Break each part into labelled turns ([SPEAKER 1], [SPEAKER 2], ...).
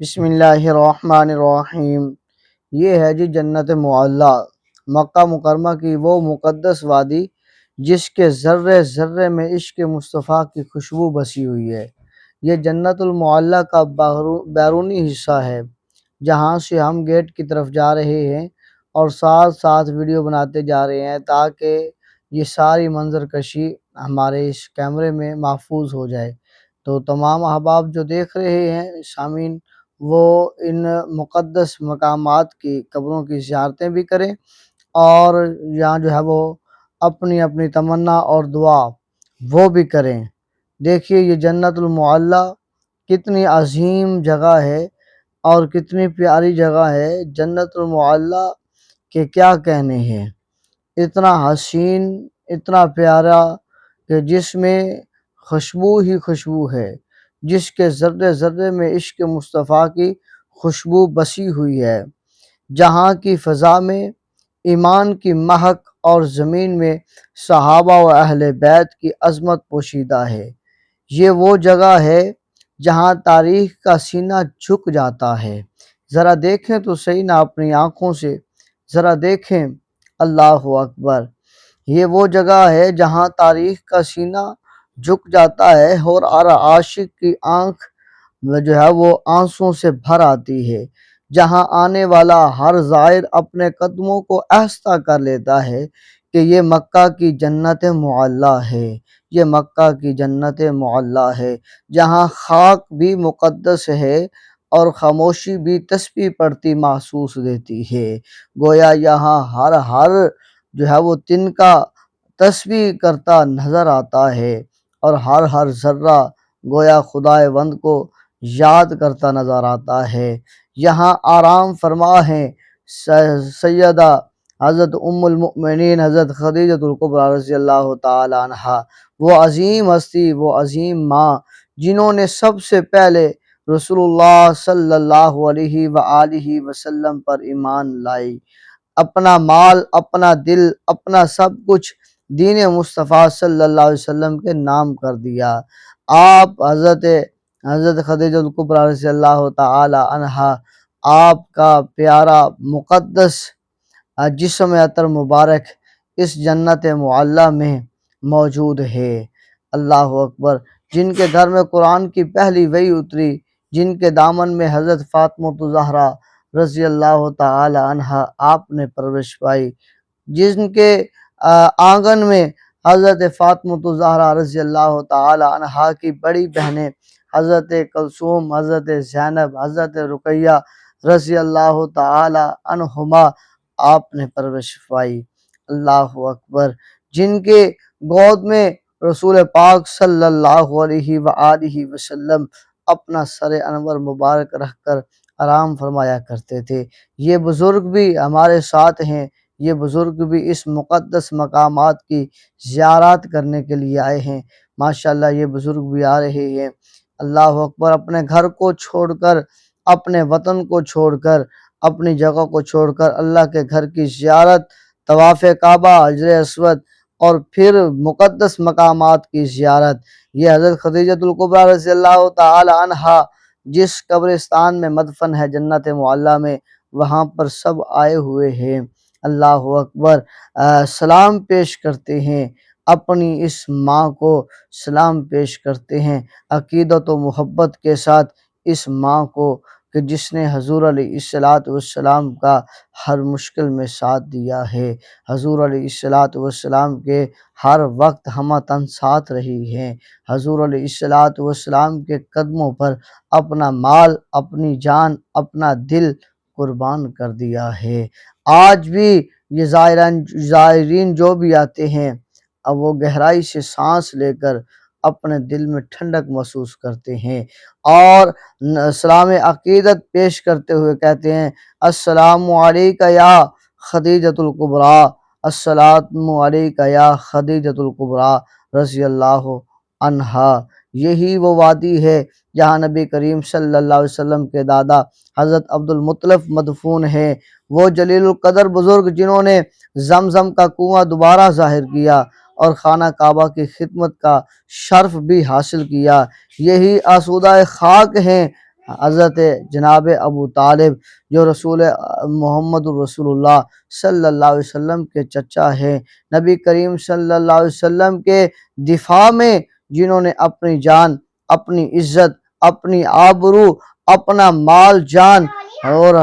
[SPEAKER 1] بسم اللہ الرحمن الرحیم۔ یہ ہے جی جنت معلیٰ، مکہ مکرمہ کی وہ مقدس وادی جس کے ذرے ذرے میں عشق مصطفیٰ کی خوشبو بسی ہوئی ہے۔ یہ جنت المعلیٰ کا بیرونی حصہ ہے جہاں سے ہم گیٹ کی طرف جا رہے ہیں اور ساتھ ساتھ ویڈیو بناتے جا رہے ہیں تاکہ یہ ساری منظر کشی ہمارے اس کیمرے میں محفوظ ہو جائے۔ تو تمام احباب جو دیکھ رہے ہیں سامعین، وہ ان مقدس مقامات کی قبروں کی زیارتیں بھی کریں اور یہاں جو ہے وہ اپنی اپنی تمنا اور دعا وہ بھی کریں۔ دیکھیے یہ جنت المعلیٰ کتنی عظیم جگہ ہے اور کتنی پیاری جگہ ہے۔ جنت المعلیٰ کے کیا کہنے ہیں، اتنا حسین، اتنا پیارا کہ جس میں خوشبو ہی خوشبو ہے، جس کے ذرے ذرے میں عشق مصطفیٰ کی خوشبو بسی ہوئی ہے، جہاں کی فضا میں ایمان کی مہک اور زمین میں صحابہ و اہل بیت کی عظمت پوشیدہ ہے۔ یہ وہ جگہ ہے جہاں تاریخ کا سینہ جھک جاتا ہے۔ ذرا دیکھیں تو صحیح نہ اپنی آنکھوں سے، ذرا دیکھیں، اللہ اکبر۔ یہ وہ جگہ ہے جہاں تاریخ کا سینہ جھک جاتا ہے اور ہر عاشق کی آنکھ جو ہے وہ آنسوں سے بھر آتی ہے، جہاں آنے والا ہر زائر اپنے قدموں کو آہستہ کر لیتا ہے کہ یہ مکہ کی جنت معلیٰ ہے، یہ مکہ کی جنت معلیٰ ہے، جہاں خاک بھی مقدس ہے اور خاموشی بھی تسبیح پڑھتی محسوس دیتی ہے۔ گویا یہاں ہر جو ہے وہ تنکا تسبیح کرتا نظر آتا ہے اور ہر ذرہ گویا خدائے وند کو یاد کرتا نظر آتا ہے۔ یہاں آرام فرما ہیں سیدہ حضرت ام المؤمنین حضرت خدیجہ الکبریٰ رضی اللہ تعالی عنہا، وہ عظیم ہستی، وہ عظیم ماں جنہوں نے سب سے پہلے رسول اللہ صلی اللہ علیہ وآلہ وسلم پر ایمان لائی، اپنا مال، اپنا دل، اپنا سب کچھ دین مصطفیٰ صلی اللہ علیہ وسلم کے نام کر دیا۔ آپ حضرت خدیجہ الکبریٰ رضی اللہ تعالی عنہا، آپ کا پیارا مقدس جسم عطر مبارک اس جنت معلیٰ میں موجود ہے۔ اللہ اکبر۔ جن کے گھر میں قرآن کی پہلی وحی اتری، جن کے دامن میں حضرت فاطمہ الزہرا رضی اللہ تعالی عنہا آپ نے پرورش پائی، جن کے آنگن میں حضرت فاطمہ الزہرا رضی اللہ تعالی عنہا کی بڑی بہنیں حضرت کلثوم، حضرت زینب، حضرت رقیہ رضی اللہ تعالی عنہما آپ نے پرورش پائی۔ اللہ اکبر۔ جن کے گود میں رسول پاک صلی اللہ علیہ وآلہ وسلم اپنا سر انور مبارک رکھ کر آرام فرمایا کرتے تھے۔ یہ بزرگ بھی ہمارے ساتھ ہیں، یہ بزرگ بھی اس مقدس مقامات کی زیارت کرنے کے لیے آئے ہیں۔ ماشاءاللہ یہ بزرگ بھی آ رہے ہیں۔ اللہ اکبر۔ اپنے گھر کو چھوڑ کر، اپنے وطن کو چھوڑ کر، اپنی جگہ کو چھوڑ کر اللہ کے گھر کی زیارت، طواف کعبہ، حجر اسود اور پھر مقدس مقامات کی زیارت۔ یہ حضرت خدیجہ الکبریٰ رضی اللہ تعالی عنہا جس قبرستان میں مدفن ہے جنت معلیٰ میں، وہاں پر سب آئے ہوئے ہیں۔ اللہ اکبر۔ سلام پیش کرتے ہیں، اپنی اس ماں کو سلام پیش کرتے ہیں عقیدت و محبت کے ساتھ، اس ماں کو کہ جس نے حضور علیہ السلام کا ہر مشکل میں ساتھ دیا ہے، حضور علیہ السلام کے ہر وقت ہمہ تن ساتھ رہی ہیں، حضور علیہ السلام کے قدموں پر اپنا مال، اپنی جان، اپنا دل قربان کر دیا ہے۔ آج بھی یہ زائرین جو بھی آتے ہیں، اب وہ گہرائی سے سانس لے کر اپنے دل میں ٹھنڈک محسوس کرتے ہیں اور سلام عقیدت پیش کرتے ہوئے کہتے ہیں، السلام علیکہ یا خدیجۃ الکبریٰ، السلام علیکہ یا خدیجۃ الکبریٰ رضی اللہ عنہا۔ یہی وہ وادی ہے جہاں نبی کریم صلی اللہ علیہ وسلم کے دادا حضرت عبد المطلب مدفون ہیں، وہ جلیل القدر بزرگ جنہوں نے زمزم کا کنواں دوبارہ ظاہر کیا اور خانہ کعبہ کی خدمت کا شرف بھی حاصل کیا۔ یہی آسودہ خاک ہیں حضرت جناب ابو طالب جو رسول محمد الرسول اللہ صلی اللہ علیہ وسلم کے چچا ہیں، نبی کریم صلی اللہ علیہ وسلم کے دفاع میں جنہوں نے اپنی جان، اپنی عزت، اپنی آبرو، اپنا مال جان اور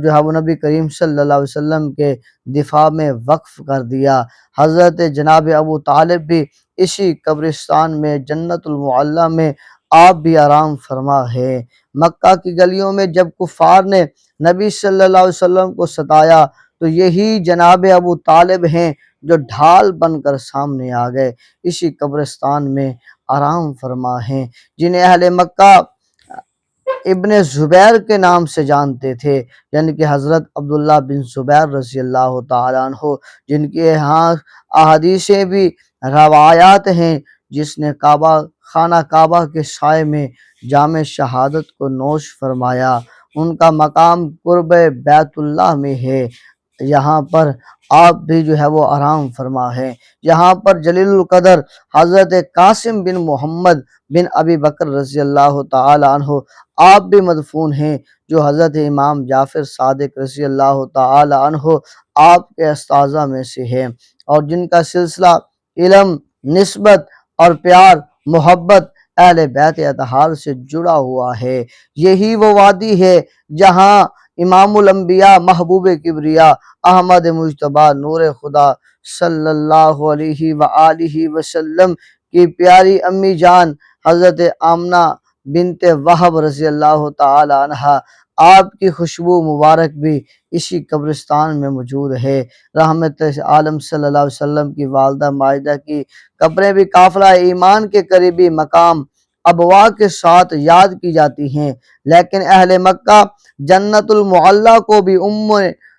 [SPEAKER 1] جو ہے وہ نبی کریم صلی اللہ علیہ وسلم کے دفاع میں وقف کر دیا۔ حضرت جناب ابو طالب بھی اسی قبرستان میں جنت المعلیٰ میں آپ بھی آرام فرما ہے۔ مکہ کی گلیوں میں جب کفار نے نبی صلی اللہ علیہ وسلم کو ستایا تو یہی جناب ابو طالب ہیں جو ڈھال بن کر سامنے آ گئے، اسی قبرستان میں آرام فرما ہیں، جنہیں اہل مکہ ابن زبیر کے نام سے جانتے تھے، یعنی کہ حضرت عبداللہ بن زبیر رضی اللہ تعالیٰ عنہ، جن کے یہاں احادیثیں بھی روایات ہیں، جس نے خانہ کعبہ کے سائے میں جام شہادت کو نوش فرمایا، ان کا مقام قرب بیت اللہ میں ہے، یہاں پر آپ بھی جو ہے وہ آرام فرما ہے۔ یہاں پر جلیل القدر حضرت قاسم بن محمد بن ابی بکر رضی اللہ تعالی عنہ آپ بھی مدفون ہیں، جو حضرت امام جعفر صادق رضی اللہ تعالی عنہ آپ کے استاذہ میں سے ہے، اور جن کا سلسلہ علم، نسبت اور پیار محبت اہل بیت اطہار سے جڑا ہوا ہے۔ یہی وہ وادی ہے جہاں امام الانبیاء محبوب کبریا احمد مجتبیٰ نور خدا صلی اللہ علیہ وآلہ وسلم کی پیاری امی جان حضرت آمنہ بنت وہب رضی اللہ تعالی عنہ آپ کی خوشبو مبارک بھی اسی قبرستان میں موجود ہے۔ رحمت عالم صلی اللہ علیہ وسلم کی والدہ ماجدہ کی قبریں بھی قافلہ ایمان کے قریبی مقام ابوا کے ساتھ یاد کی جاتی ہیں، لیکن اہل مکہ جنت المعلیٰ کو بھی ام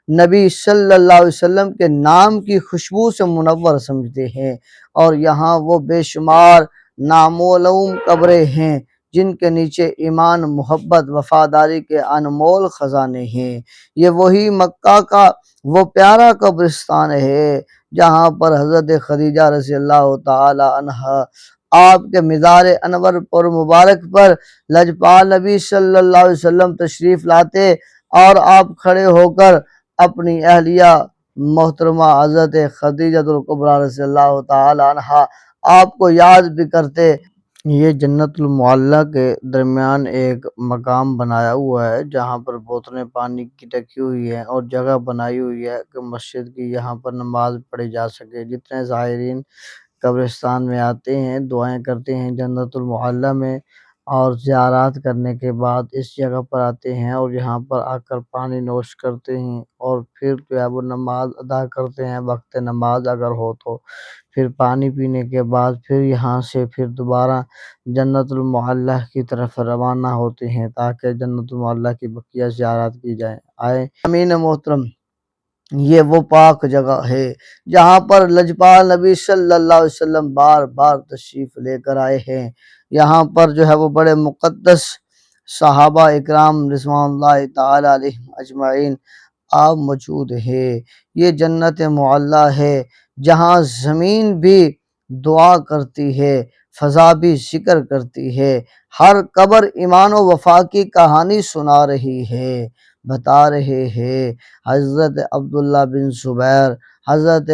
[SPEAKER 1] نبی صلی اللہ علیہ وسلم کے نام کی خوشبو سے منور سمجھتے ہیں، اور یہاں وہ بے شمار نامعلوم قبریں ہیں جن کے نیچے ایمان، محبت، وفاداری کے انمول خزانے ہیں۔ یہ وہی مکہ کا وہ پیارا قبرستان ہے جہاں پر حضرت خدیجہ رضی اللہ تعالی عنہ آپ کے مزار انور پر مبارک پر لجپال نبی صلی اللہ علیہ وسلم تشریف لاتے اور آپ کھڑے ہو کر اپنی اہلیہ محترمہ حضرت خدیجہ الکبریٰ رضی اللہ تعالی عنہ آپ کو یاد بھی کرتے۔ یہ جنت المعلیٰ کے درمیان ایک مقام بنایا ہوا ہے جہاں پر بوتلیں پانی کی رکھی ہوئی ہیں اور جگہ بنائی ہوئی ہے کہ مسجد کی یہاں پر نماز پڑھی جا سکے۔ جتنے زائرین قبرستان میں آتے ہیں، دعائیں کرتے ہیں جنت المعلیٰ میں، اور زیارات کرنے کے بعد اس جگہ پر آتے ہیں اور یہاں پر آ کر پانی نوش کرتے ہیں، اور پھر جو ہے وہ نماز ادا کرتے ہیں وقت نماز اگر ہو تو، پھر پانی پینے کے بعد پھر یہاں سے پھر دوبارہ جنت المعلیٰ کی طرف روانہ ہوتے ہیں تاکہ جنت المعلیٰ کی بقیہ زیارات کی جائیں۔ امین محترم، یہ وہ پاک جگہ ہے جہاں پر لجپال نبی صلی اللہ علیہ وسلم بار بار تشریف لے کر آئے ہیں۔ یہاں پر جو ہے وہ بڑے مقدس صحابہ اکرام رضوان اللہ تعالی علیہم اجمعین آپ موجود ہے۔ یہ جنت معلیٰ ہے جہاں زمین بھی دعا کرتی ہے، فضا بھی ذکر کرتی ہے، ہر قبر ایمان و وفا کی کہانی سنا رہی ہے، بتا رہے ہیں۔ حضرت عبداللہ بن زبیر، حضرت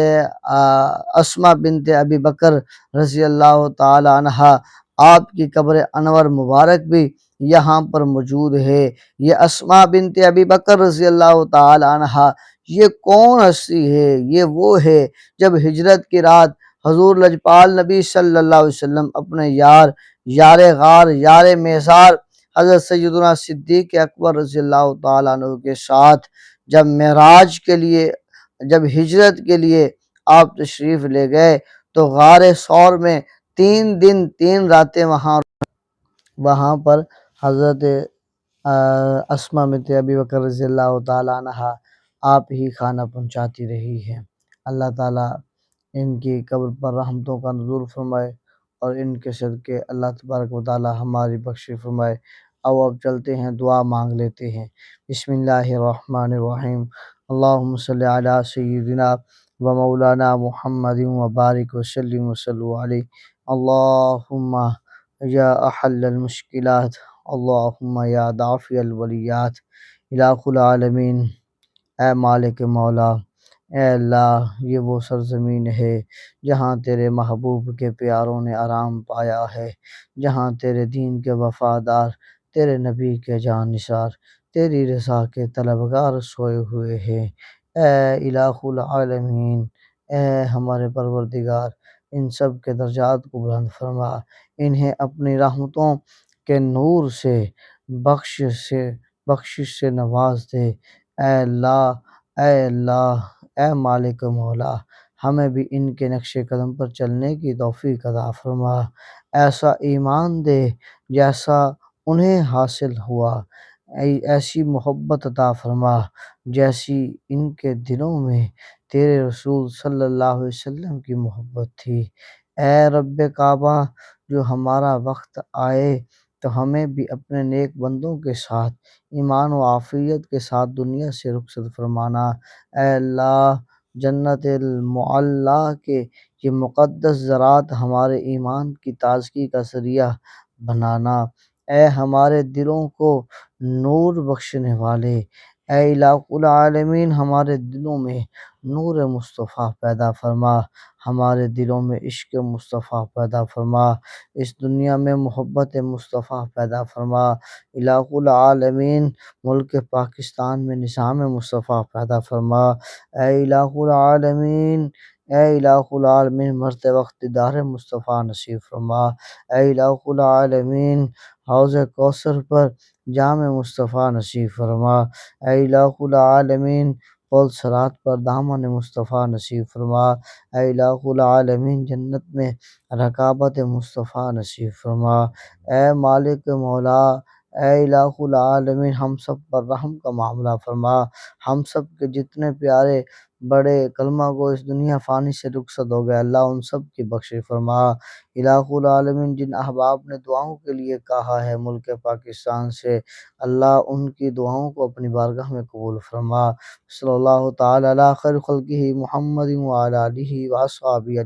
[SPEAKER 1] اسماء بنت ابی بکر رضی اللہ تعالی عنہ آپ کی قبر انور مبارک بھی یہاں پر موجود ہے۔ یہ اسماء بنت ابی بکر رضی اللہ تعالی عنہ یہ کون ہستی ہے؟ یہ وہ ہے جب ہجرت کی رات حضور لجپال نبی صلی اللہ علیہ وسلم اپنے یار غار، یار میزار حضرت سیدنا صدیق اکبر رضی اللہ تعالیٰ عنہ کے ساتھ جب معراج کے لیے، جب ہجرت کے لیے آپ تشریف لے گئے تو غار ثور میں 3 دن 3 راتیں وہاں پر حضرت اسماء بنت ابی بکر رضی اللہ تعالیٰ عنہ آپ ہی کھانا پہنچاتی رہی ہے۔ اللہ تعالیٰ ان کی قبر پر رحمتوں کا نزول فرمائے اور ان کے صدقے اللہ تبارک و تعالیٰ ہماری بخشش فرمائے۔ اب چلتے ہیں، دعا مانگ لیتے ہیں۔ بسم اللہ الرحمن الرحیم، اللہم صلی علی سیدنا و مولانا محمد و بارک وسلم وصلوا علیہ، اللہم یا احل المشکلات اللہم یا دافع الولیات الہ العالمین، اے مالک مولا، اے اللہ یہ وہ سرزمین ہے جہاں تیرے محبوب کے پیاروں نے آرام پایا ہے، جہاں تیرے دین کے وفادار، تیرے نبی کے جانثار، تیری رضا کے طلبگار سوئے ہوئے ہیں۔ اے الہ العالمین، اے ہمارے پروردگار، ان سب کے درجات کو بلند فرما، انہیں اپنی رحمتوں کے نور سے بخشش سے نواز دے۔ اے اللہ، اے اللہ، اے مالک مولا، ہمیں بھی ان کے نقش قدم پر چلنے کی توفیق عطا فرما، ایسا ایمان دے جیسا انہیں حاصل ہوا، ایسی محبت عطا فرما جیسی ان کے دلوں میں تیرے رسول صلی اللہ علیہ وسلم کی محبت تھی۔ اے رب کعبہ، جو ہمارا وقت آئے تو ہمیں بھی اپنے نیک بندوں کے ساتھ ایمان و عافیت کے ساتھ دنیا سے رخصت فرمانا۔ اے اللہ، جنت المعلیٰ کے یہ مقدس زرعات ہمارے ایمان کی تازگی کا ذریعہ بنانا۔ اے ہمارے دلوں کو نور بخشنے والے، اے الہ العالمین، ہمارے دلوں میں نور مصطفیٰ پیدا فرما، ہمارے دلوں میں عشق مصطفیٰ پیدا فرما، اس دنیا میں محبت مصطفیٰ پیدا فرما۔ الہ العالمین، ملک پاکستان میں نظام مصطفیٰ پیدا فرما۔ اے الہ العالمین، اے الہ العالمین، مرتے وقت دیدار مصطفیٰ نصیب فرما۔ اے الہ العالمین، حوض کوثر پر جام مصطفیٰ نصیب فرما۔ اے الہ العالمین، پل صراط پر دامن مصطفیٰ نصیب فرما۔ اے الہ العالمین، جنت میں رکابت مصطفیٰ نصیب فرما۔ اے مالک مولا، اے الہ العالمین، ہم سب پر رحم کا معاملہ فرما، ہم سب کے جتنے پیارے بڑے کلمہ گو اس دنیا فانی سے رخصت ہو گئے، اللہ ان سب کی بخشش فرما۔ الہ العالمین، جن احباب نے دعاؤں کے لیے کہا ہے ملک پاکستان سے، اللہ ان کی دعاؤں کو اپنی بارگاہ میں قبول فرما۔ صلی اللہ تعالی علی خیر خلقہ محمد وعلی آلہ وصحبہ